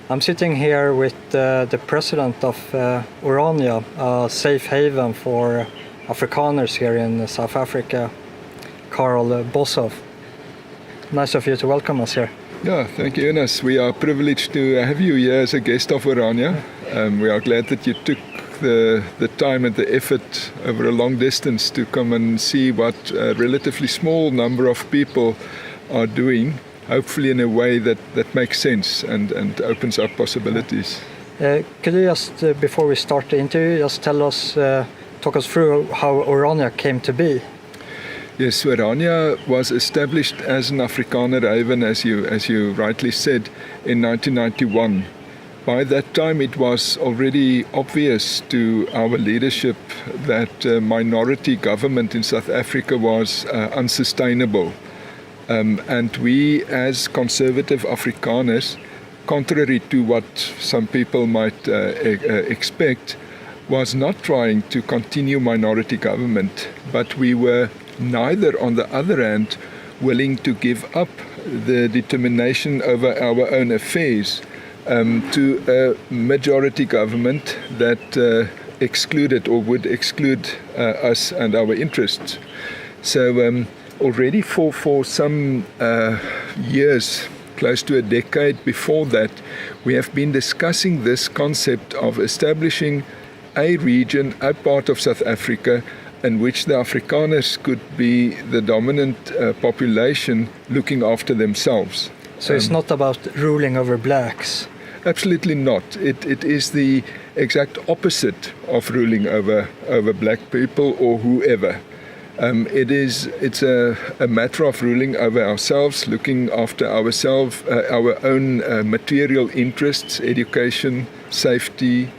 I'm sitting here with the president of Orania, a safe haven for Afrikaners here in South Africa, Carl Boshoff. Nice of you to welcome us here. Yeah, thank you, Ines. We are privileged to have you here as a guest of Orania. We are glad that you took the time and the effort over a long distance to come and see what a relatively small number of people are doing, hopefully in a way that makes sense and opens up possibilities. Could you just, before we start the interview, just talk us through how Orania came to be? Yes, Orania was established as an Afrikaner haven, as you rightly said, in 1991. By that time, it was already obvious to our leadership that minority government in South Africa was unsustainable. And we, as conservative Afrikaners, contrary to what some people might expect, was not trying to continue minority government, but we were neither, on the other hand, willing to give up the determination over our own affairs to a majority government that excluded or would exclude us and our interests. So already for some years, close to a decade before that, we have been discussing this concept of establishing a region, a part of South Africa, in which the Afrikaners could be the dominant population looking after themselves. So it's not about ruling over blacks? Absolutely not. It is the exact opposite of ruling over black people or whoever. It's a matter of ruling over ourselves, looking after ourselves, our own material interests, education, safety,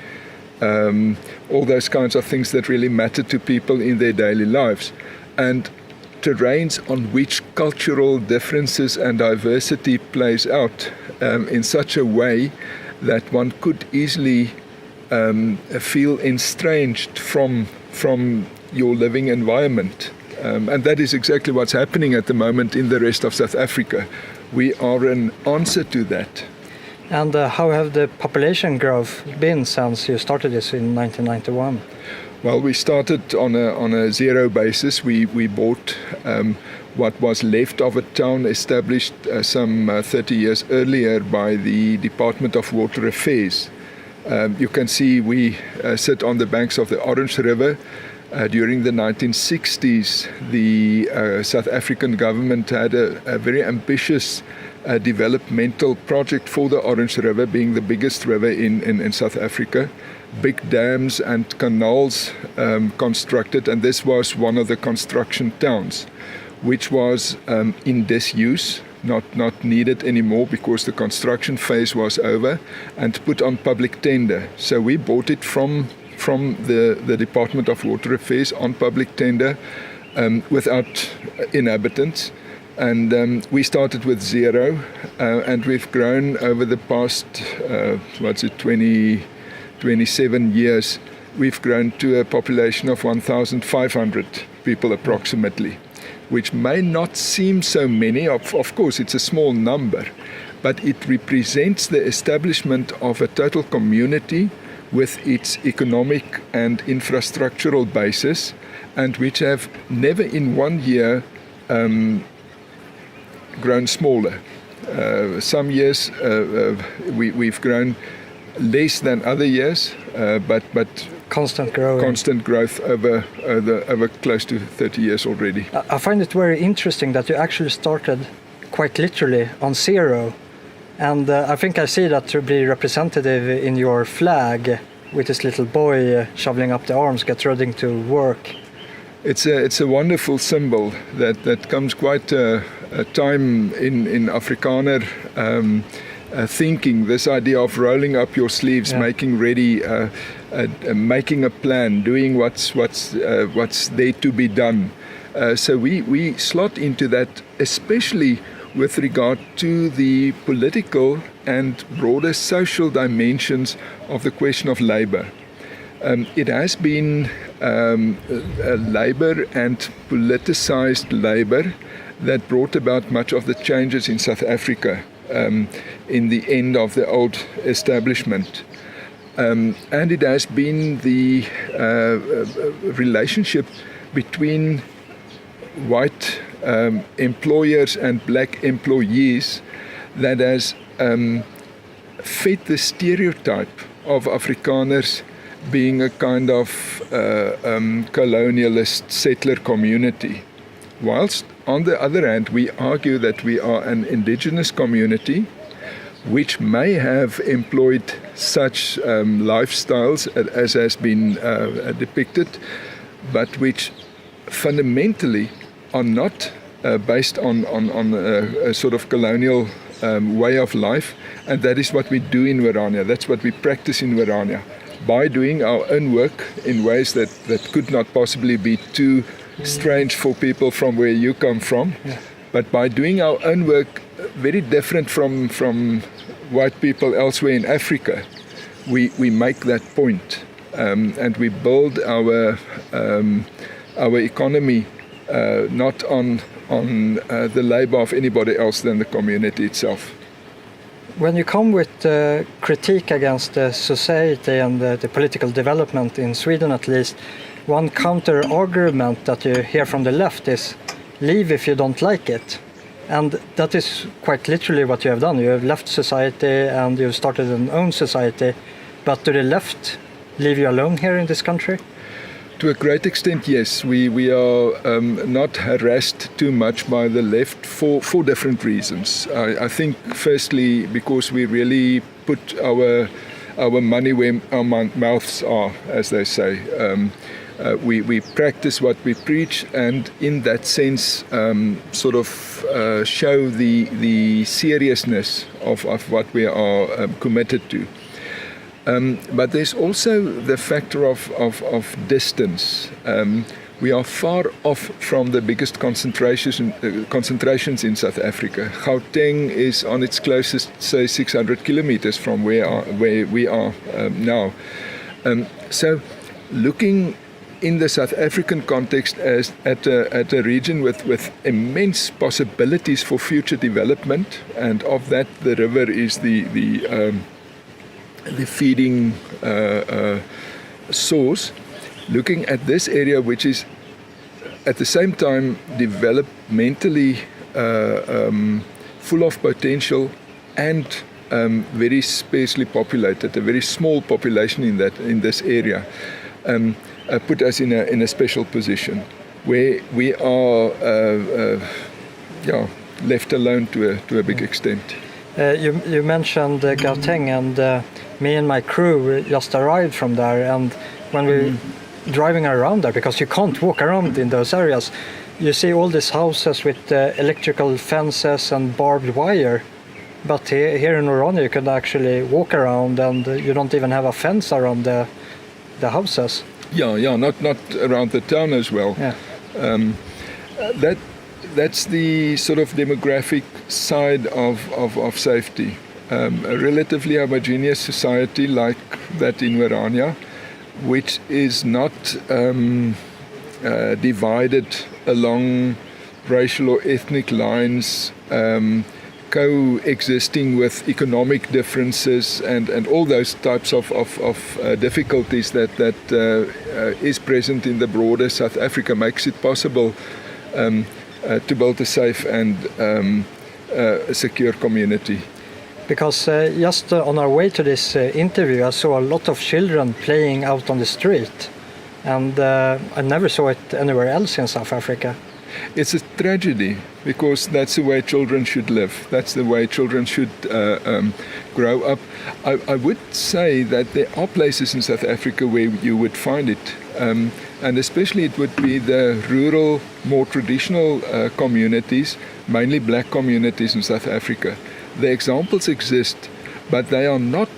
all those kinds of things that really matter to people in their daily lives, and terrains on which cultural differences and diversity plays out in such a way that one could easily feel estranged from your living environment. And that is exactly what's happening at the moment in the rest of South Africa. We are an answer to that. And how have the population growth been since you started this in 1991? Well, we started on a zero basis. We bought what was left of a town established some 30 years earlier by the Department of Water Affairs. You can see we sit on the banks of the Orange River. During the 1960s, the South African government had a very ambitious developmental project for the Orange River, being the biggest river in South Africa. Big dams and canals constructed, and this was one of the construction towns, which was in disuse, not needed anymore because the construction phase was over, and put on public tender. So we bought it from the Department of Water Affairs on public tender without inhabitants. And we started with zero, and we've grown over the past, 27 years. We've grown to a population of 1,500 people approximately, which may not seem so many. Of course, it's a small number, but it represents the establishment of a total community with its economic and infrastructural basis, and which have never in 1 year grown smaller. Some years we've grown less than other years, but constant growth over close to 30 years already. I find it very interesting that you actually started quite literally on zero, and I think I see that to be representative in your flag with this little boy shoveling up the arms, get ready to work. It's a wonderful symbol that comes quite a time in Afrikaner thinking, this idea of rolling up your sleeves, making ready, making a plan, doing what's there to be done. So we slot into that, especially with regard to the political and broader social dimensions of the question of labour. It has been a labour and politicised labour that brought about much of the changes in South Africa in the end of the old establishment. And it has been the relationship between white employers and black employees that has fed the stereotype of Afrikaners being a kind of colonialist settler community. Whilst on the other hand, we argue that we are an indigenous community which may have employed such lifestyles as has been depicted, but which fundamentally are not based on a sort of colonial way of life, and that is what we do in Warania. That's what we practice in Warania. By doing our own work in ways that could not possibly be too strange for people from where you come from, but by doing our own work very different from white people elsewhere in Africa, we make that point, and we build our economy not on the labor of anybody else than the community itself. When you come with critique against the society and the political development in Sweden at least, one counter argument that you hear from the left is leave if you don't like it. And that is quite literally what you have done. You have left society and you've started an own society. But do the left leave you alone here in this country? To a great extent, yes. We are not harassed too much by the left for different reasons. I think firstly because we really put our money where our mouths are, as they say. We practice what we preach, and in that sense sort of show the seriousness of what we are committed to. But there's also the factor of distance. We are far off from the biggest concentrations in South Africa. Gauteng is on its closest, say, 600 kilometers from where we are now. So looking in the South African context as at a region with immense possibilities for future development, and of that the river is the feeding source. Looking at this area, which is at the same time developmentally full of potential and very sparsely populated, a very small population in this area, put us in a special position where we are left alone to a big extent. You mentioned Gauteng, and me and my crew just arrived from there, and when we're driving around there, because you can't walk around in those areas, you see all these houses with electrical fences and barbed wire. But here in Orania you can actually walk around, and you don't even have a fence around the houses. Not around the town as well. That's the sort of demographic side of safety. A relatively homogeneous society like that in Warania, which is not divided along racial or ethnic lines, coexisting with economic differences and all those types of difficulties that is present in the broader South Africa, makes it possible to build a safe and a secure community. Because just on our way to this interview, I saw a lot of children playing out on the street, and I never saw it anywhere else in South Africa. It's a tragedy, because that's the way children should live. That's the way children should grow up. I would say that there are places in South Africa where you would find it, and especially it would be the rural, more traditional communities, mainly black communities in South Africa. The examples exist, but they are not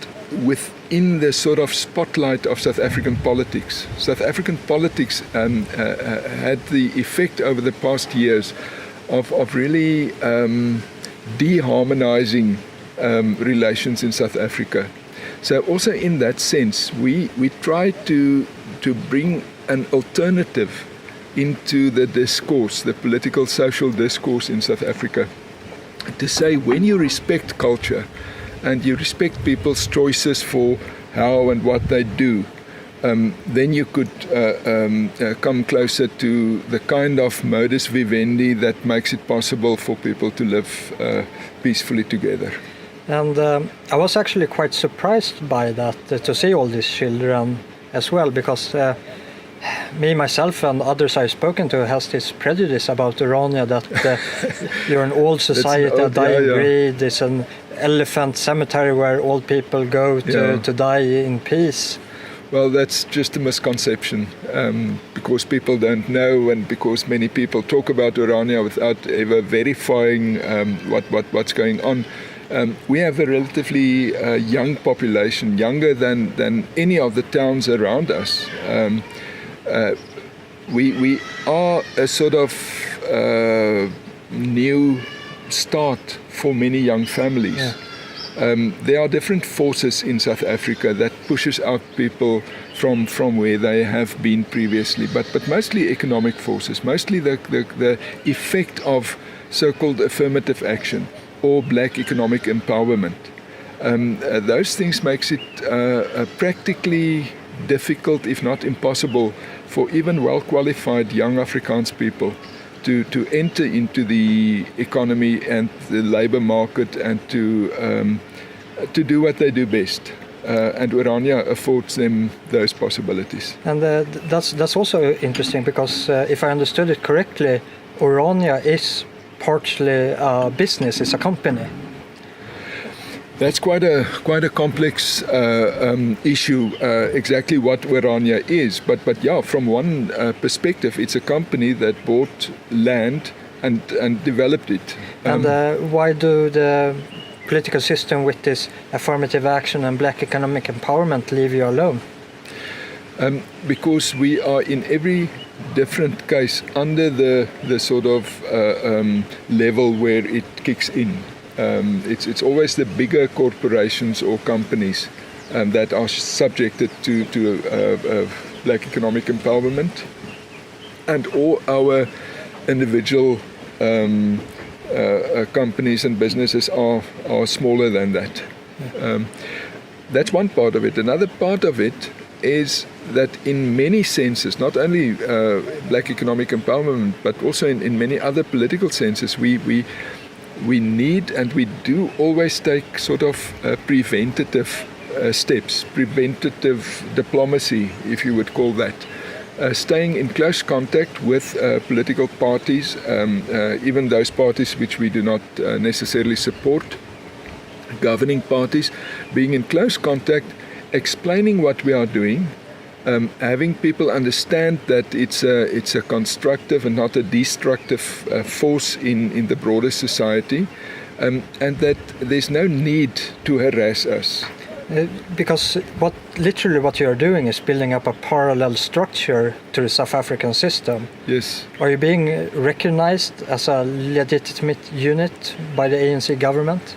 within the sort of spotlight of South African politics. South African politics had the effect over the past years of really deharmonizing relations in South Africa. So also in that sense, we try to bring an alternative into the discourse, the political social discourse in South Africa. to say when you respect culture and you respect people's choices for how and what they do, then you could come closer to the kind of modus vivendi that makes it possible for people to live peacefully together. And I was actually quite surprised by that, to see all these children as well, because me, myself and others I've spoken to has this prejudice about Urania that you're an old society, a dying breed, it's an elephant cemetery where old people go to die in peace. Well, that's just a misconception, because people don't know, and because many people talk about Urania without ever verifying what's going on. We have a relatively young population, younger than any of the towns around us. We are a sort of new start for many young families. Yeah. There are different forces in South Africa that pushes out people from where they have been previously, but mostly economic forces, mostly the effect of so-called affirmative action or black economic empowerment. Those things makes it practically difficult, if not impossible, for even well-qualified young Afrikaans people to enter into the economy and the labor market and to do what they do best. And Urania affords them those possibilities. And that's also interesting because if I understood it correctly, Urania is partially a business, it's a company. That's quite a complex issue, exactly what Urania is. But yeah, from one perspective, it's a company that bought land and developed it. And why do the political system with this affirmative action and black economic empowerment leave you alone? Because we are in every different case under the sort of level where it kicks in. It's always the bigger corporations or companies that are subjected to black economic empowerment, and all our individual companies and businesses are smaller than that. That's one part of it. Another part of it is that in many senses, not only black economic empowerment, but also in many other political senses, we need and we do always take sort of preventative steps, preventative diplomacy, if you would call that. Staying in close contact with political parties, even those parties which we do not necessarily support, governing parties, being in close contact, explaining what we are doing, having people understand that it's a constructive and not a destructive force in the broader society, and that there's no need to harass us. Because what you are doing is building up a parallel structure to the South African system. Yes. Are you being recognized as a legitimate unit by the ANC government?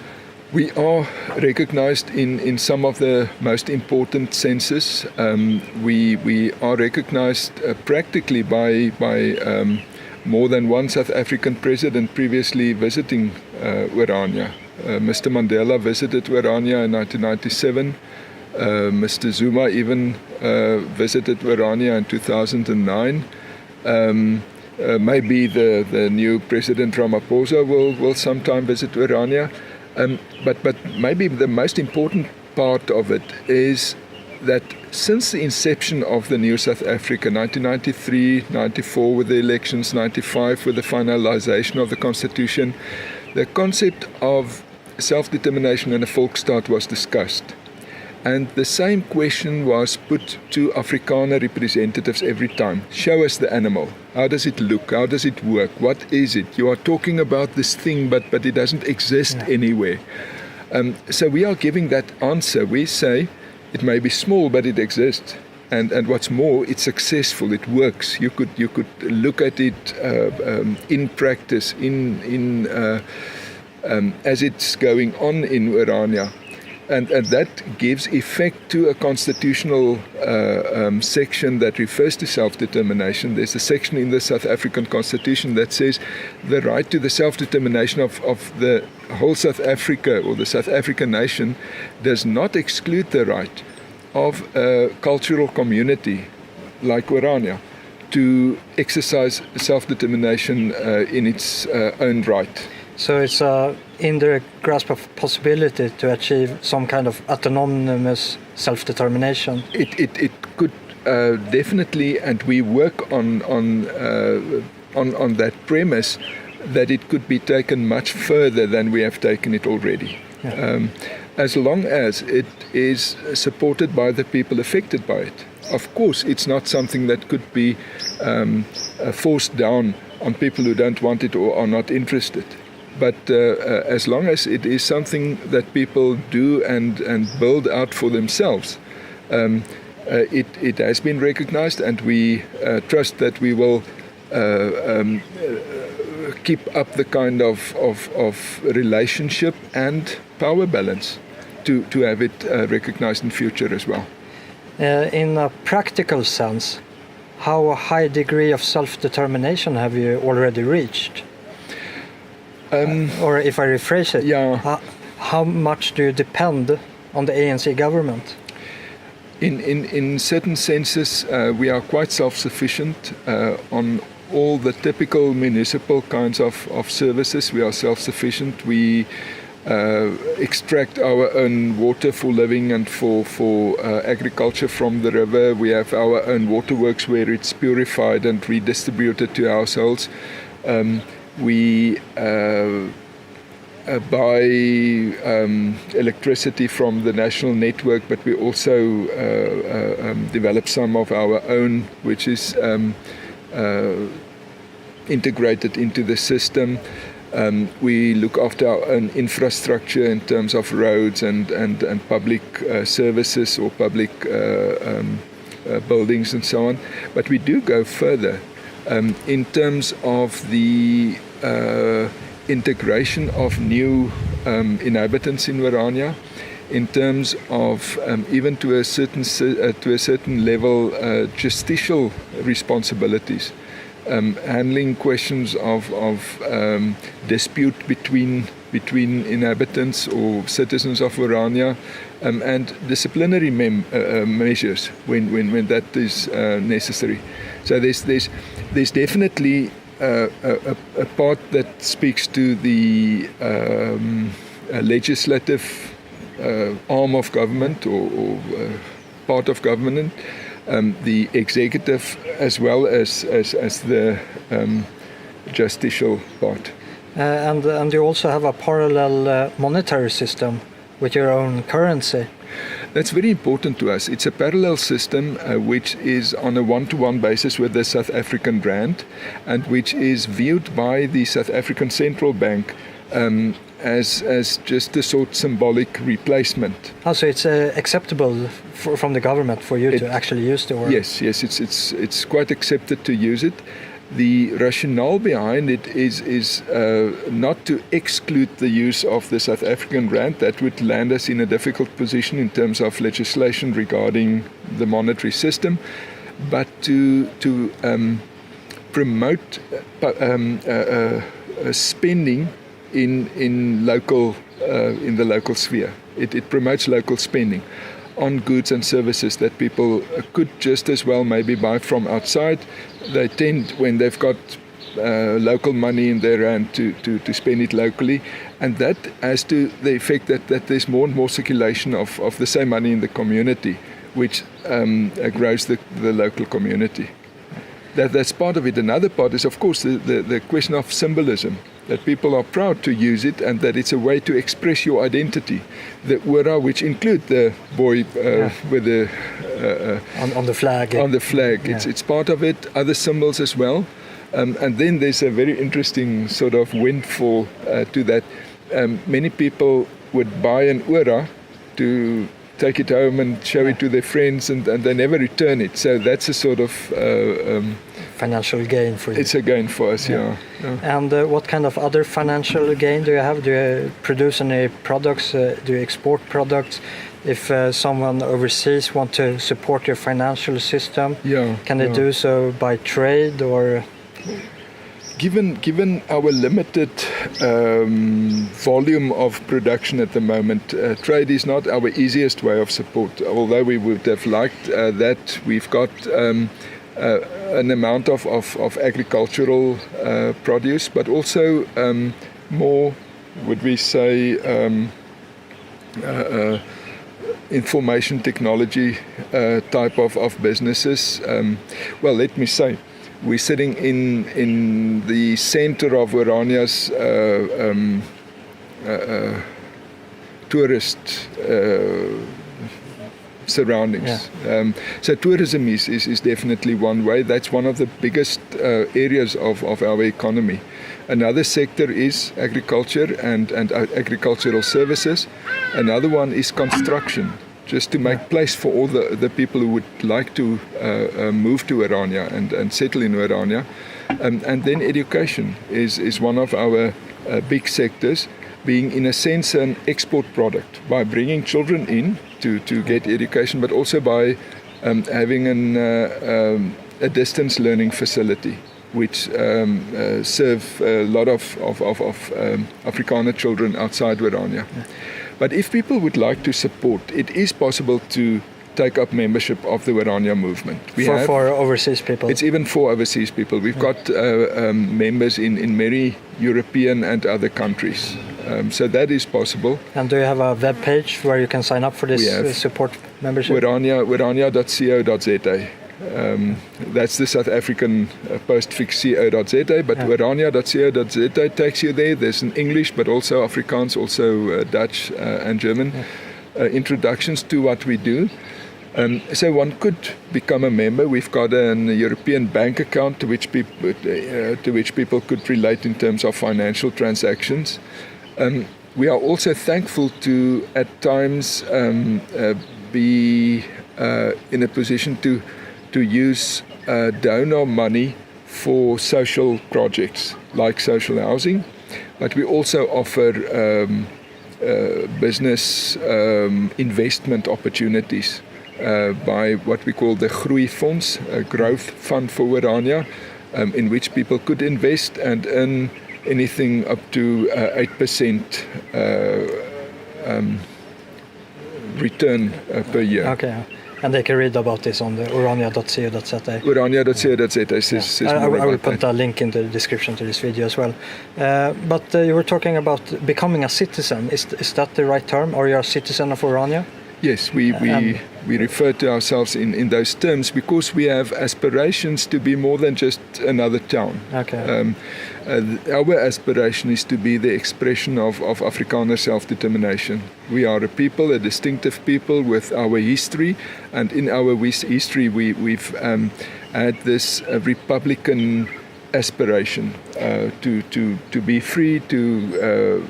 We are recognized in some of the most important senses. We are recognized practically by more than one South African president previously visiting Urania. Mr. Mandela visited Urania in 1997. Mr. Zuma even visited Urania in 2009. Maybe the new President Ramaphosa will sometime visit Urania. But maybe the most important part of it is that since the inception of the new South Africa, 1993, 94 with the elections, 95 with the finalization of the constitution, the concept of self-determination and a Volksstaat was discussed. And the same question was put to Afrikaner representatives every time. Show us the animal. How does it look? How does it work? What is it? You are talking about this thing, but it doesn't exist anywhere. So we are giving that answer. We say it may be small, but it exists. And what's more, it's successful. It works. You could look at it in practice, as it's going on in Urania. And that gives effect to a constitutional section that refers to self-determination. There's a section in the South African Constitution that says the right to the self-determination of the whole South Africa or the South African nation does not exclude the right of a cultural community like Orania to exercise self-determination in its own right. So it's in their grasp of possibility to achieve some kind of autonomous self-determination. It could definitely, and we work on that premise that it could be taken much further than we have taken it already. Yeah. As long as it is supported by the people affected by it. Of course, it's not something that could be forced down on people who don't want it or are not interested. But as long as it is something that people do and build out for themselves, it has been recognized, and we trust that we will keep up the kind of relationship and power balance to have it recognized in future as well. In a practical sense, how high degree of self-determination have you already reached? Or if I rephrase it, yeah. How much do you depend on the ANC government? In certain senses, we are quite self-sufficient on all the typical municipal kinds of services. We are self-sufficient. We extract our own water for living and for agriculture from the river. We have our own waterworks where it's purified and redistributed to households. We buy electricity from the national network, but we also develop some of our own, which is integrated into the system. We look after our own infrastructure in terms of roads and public services or public buildings and so on. But we do go further. In terms of the integration of new inhabitants in Orania, in terms of even to a certain level justicial responsibilities, handling questions of dispute between inhabitants or citizens of Orania, and disciplinary measures when that is necessary. So there's definitely a part that speaks to the legislative arm of government or part of government, the executive as well as the justicial part. And you also have a parallel monetary system with your own currency. That's very important to us. It's a parallel system which is on a one-to-one basis with the South African rand, and which is viewed by the South African Central Bank as just a sort of symbolic replacement. So it's acceptable from the government for you to actually use the euro? Yes, it's quite accepted to use it. The rationale behind it is not to exclude the use of the South African rand. That would land us in a difficult position in terms of legislation regarding the monetary system, but to promote spending in the local sphere. It promotes local spending on goods and services that people could just as well maybe buy from outside. They tend, when they've got local money in their hand, to spend it locally, and that has to the effect that there's more and more circulation of the same money in the community, which grows the local community. That's part of it. Another part is, of course, the question of symbolism, that people are proud to use it and that it's a way to express your identity. The ora, which include the boy with the on the flag. On the flag, yeah. It's part of it. Other symbols as well, and then there's a very interesting sort of windfall to that. Many people would buy an ora to take it home and show it to their friends, and they never return it. So that's a sort of financial gain for you. It's a gain for us, yeah. And what kind of other financial gain do you have? Do you produce any products? Do you export products? If someone overseas want to support your financial system, can they do so by trade or? Given our limited volume of production at the moment, trade is not our easiest way of support. Although we would have liked that, we've got an amount of agricultural produce, but also more, would we say, information technology type of businesses. Well, let me say, we're sitting in the center of Orania's tourist surroundings. So tourism is definitely one way. That's one of the biggest areas of our economy. Another sector is agriculture and agricultural services. Another one is construction, just to make place for all the people who would like to move to Orania and settle in Orania. And then education is one of our big sectors, being in a sense an export product, by bringing children in to get education, but also by having a distance learning facility, which serve a lot of Afrikaner children outside Orania. But if people would like to support, it is possible to take up membership of the Orania movement. For overseas people? It's even for overseas people. We've got members in many European and other countries. So that is possible. And do you have a web page where you can sign up for this support membership? Orania.co.za. That's the South African postfix co.za, but orania.co.za takes you there. There's an English, but also Afrikaans, also Dutch and German introductions to what we do. So one could become a member. We've got a European bank account to which people could relate in terms of financial transactions. We are also thankful to, at times, be in a position to use donor money for social projects like social housing, but we also offer business investment opportunities by what we call the Groeifonds, a growth fund for Orania, in which people could invest and earn anything up to 8% return per year. Okay. And they can read about this on the orania.co.za. Orania.co.za. I will put a link in the description to this video as well. But you were talking about becoming a citizen. Is that the right term? Are you a citizen of Orania? Yes, we refer to ourselves in those terms because we have aspirations to be more than just another town. Okay. Our aspiration is to be the expression of Afrikaner self-determination. We are a people, a distinctive people with our history, and in our history we've had this republican aspiration to be free, to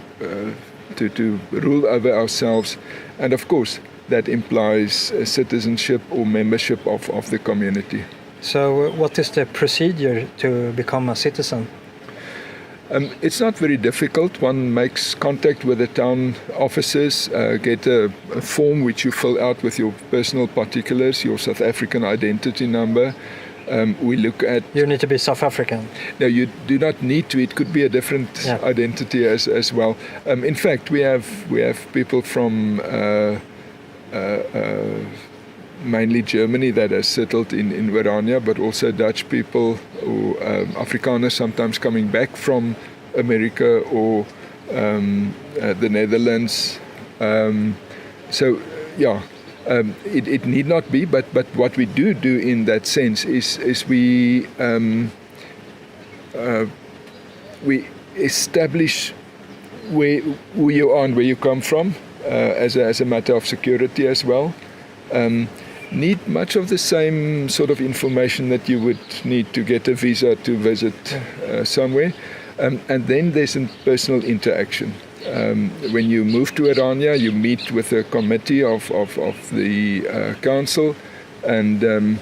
rule over ourselves, and of course that implies citizenship or membership of the community. So what is the procedure to become a citizen? It's not very difficult. One makes contact with the town offices, get a form which you fill out with your personal particulars, your South African identity number. We look at... You need to be South African. No, you do not need to. It could be a different identity as well. In fact, we have people from mainly Germany that has settled in Orania, but also Dutch people or Afrikaners sometimes coming back from America or the Netherlands. It need not be, but what we do in that sense is we establish who you are and where you come from as a matter of security as well. Need much of the same sort of information that you would need to get a visa to visit somewhere. And then there's a personal interaction. When you move to Orania, you meet with a committee of the council, and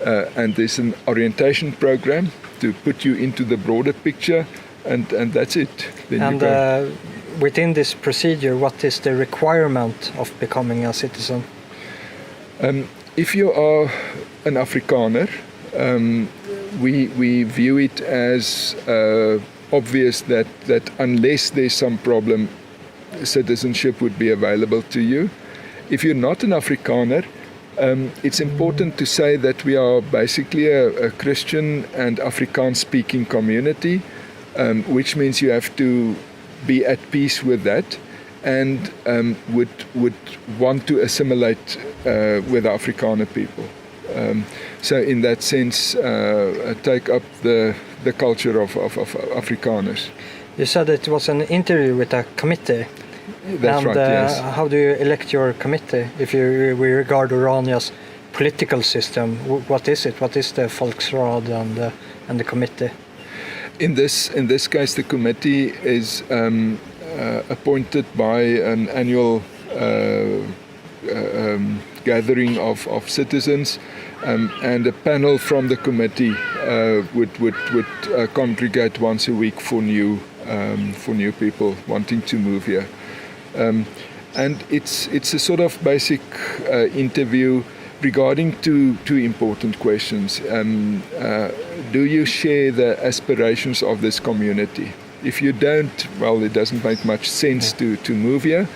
and there's an orientation program to put you into the broader picture, and that's it. Then And within this procedure, what is the requirement of becoming a citizen? If you are an Afrikaner, we view it as obvious that unless there's some problem, citizenship would be available to you. If you're not an Afrikaner, it's important to say that we are basically a Christian and Afrikaans-speaking community, which means you have to be at peace with that and would want to assimilate with the Afrikaner people. So in that sense, take up the culture of Afrikaners. You said it was an interview with a committee. That's right, yes. How do you elect your committee? If we regard Orania's political system, what is it? What is the Volksraad and the committee? In this case, the committee is appointed by an annual gathering of citizens, and a panel from the committee would congregate once a week for new people wanting to move here. And it's a sort of basic interview regarding two important questions. Do you share the aspirations of this community? If you don't, well, it doesn't make much sense to move here.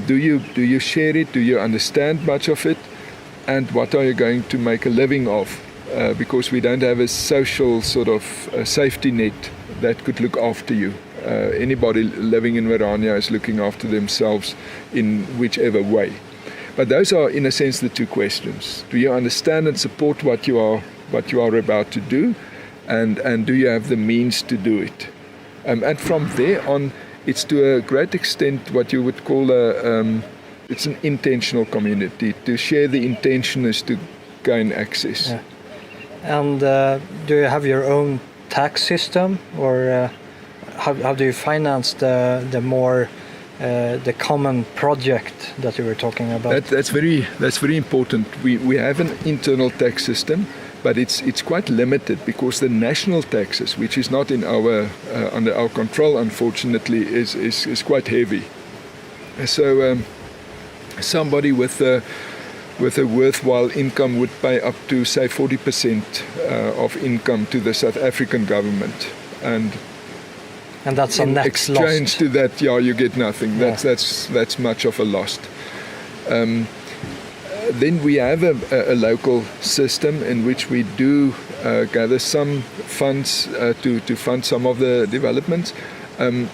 Do you share it? Do you understand much of it? And what are you going to make a living of? Because we don't have a social sort of safety net that could look after you. Anybody living in Orania is looking after themselves in whichever way. But those are, in a sense, the two questions. Do you understand and support what you are about to do, and do you have the means to do it? And from there on, it's to a great extent what you would call it's an intentional community. To share the intention is to gain access. Yeah. And do you have your own tax system, or how do you finance the more the common project that you were talking about? That's very important. We have an internal tax system, but it's quite limited because the national taxes, which is not in under our control, unfortunately, is quite heavy. So somebody with a worthwhile income would pay up to, say, 40% of income to the South African government, and that's a net exchange lost. to that, you get nothing. Yeah. That's much of a loss. Then we have a local system in which we do gather some funds to fund some of the developments, and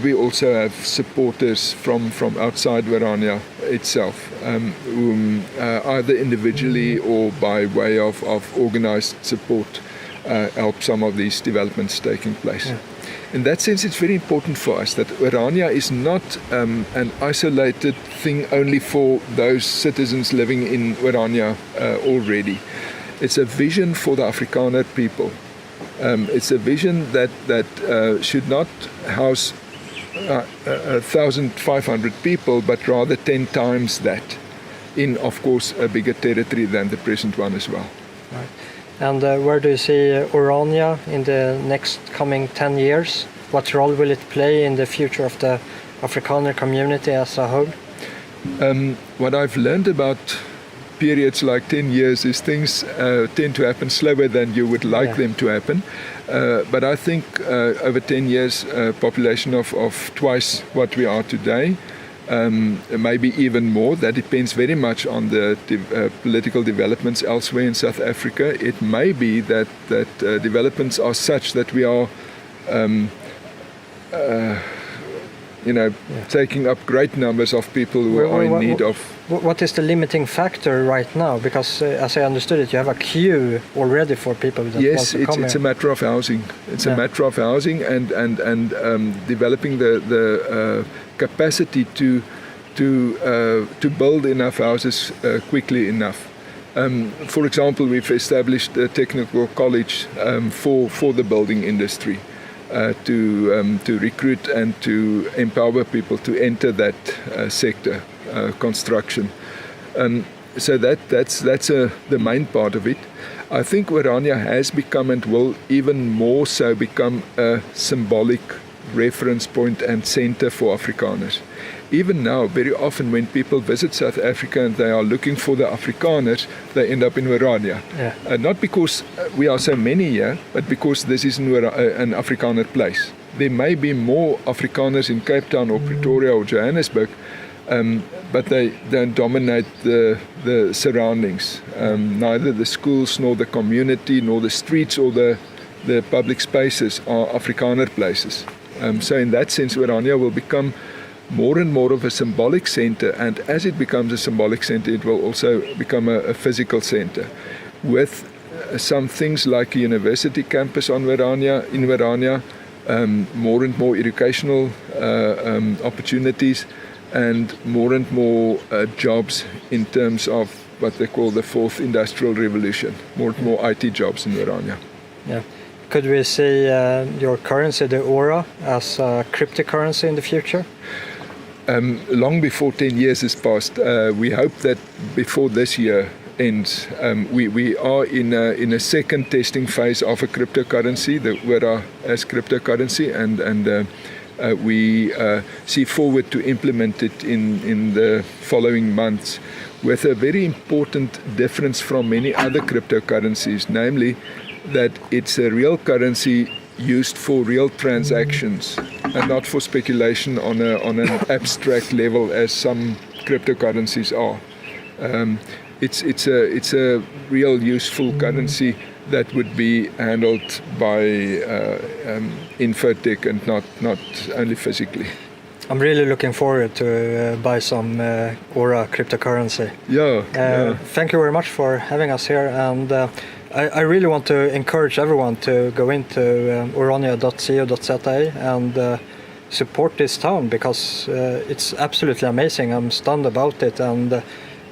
we also have supporters from outside Orania itself, either individually or by way of organised support, help some of these developments taking place. Yeah. In that sense, it's very important for us that Orania is not an isolated thing only for those citizens living in Orania already. It's a vision for the Afrikaner people. It's a vision that should not house 1,500 people, but rather 10 times that, in, of course, a bigger territory than the present one as well. Right. And where do you see Orania in the next coming 10 years? What role will it play in the future of the Afrikaner community as a whole? What I've learned about periods like 10 years is things tend to happen slower than you would like them to happen. But I think over 10 years, a population of twice what we are today, maybe even more. That depends very much on the political developments elsewhere in South Africa. It may be that developments are such that we are, taking up great numbers of people who are in need of. What is the limiting factor right now? Because as I understood it, you have a queue already for people that want to come here. It's a matter of housing. It's a matter of housing and developing the capacity to build enough houses quickly enough. For example, we've established a technical college for the building industry to recruit and to empower people to enter that sector, construction. so that's the main part of it. I think Orania has become and will even more so become a symbolic reference point and center for Afrikaners. Even now, very often when people visit South Africa and they are looking for the Afrikaners, they end up in Orania. Yeah. Not because we are so many here, but because this is an Afrikaner place. There may be more Afrikaners in Cape Town or Pretoria or Johannesburg, but they don't dominate the surroundings. Neither the schools nor the community nor the streets or the public spaces are Afrikaner places. So in that sense, Orania will become more and more of a symbolic center, and as it becomes a symbolic center, it will also become a physical center with some things like a university campus in Orania, more and more educational opportunities, and more jobs in terms of what they call the fourth industrial revolution, more and more IT jobs in Orania. Yeah. Could we see your currency, the Ora, as a cryptocurrency in the future? Long before 10 years has passed, we hope that before this year ends, we are in a second testing phase of a cryptocurrency, the Ora as cryptocurrency, and we see forward to implement it in the following months, with a very important difference from many other cryptocurrencies, namely that it's a real currency used for real transactions and not for speculation on an abstract level as some cryptocurrencies are. It's a real useful currency that would be handled by infotech and not only physically. I'm really looking forward to buy some Ora cryptocurrency. Yeah. Thank you very much for having us here, and I really want to encourage everyone to go into orania.co.za and support this town, because it's absolutely amazing. I'm stunned about it, and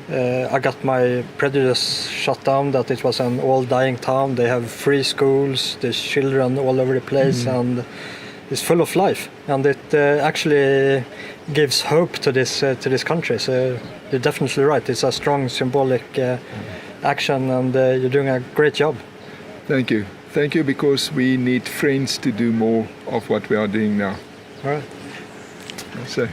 I got my prejudice shut down that it was an all-dying town. They have free schools, there's children all over the place, and it's full of life, and it actually gives hope to this country. So you're definitely right. It's a strong symbolic action, and you're doing a great job. Thank you, because we need friends to do more of what we are doing now. All right. So.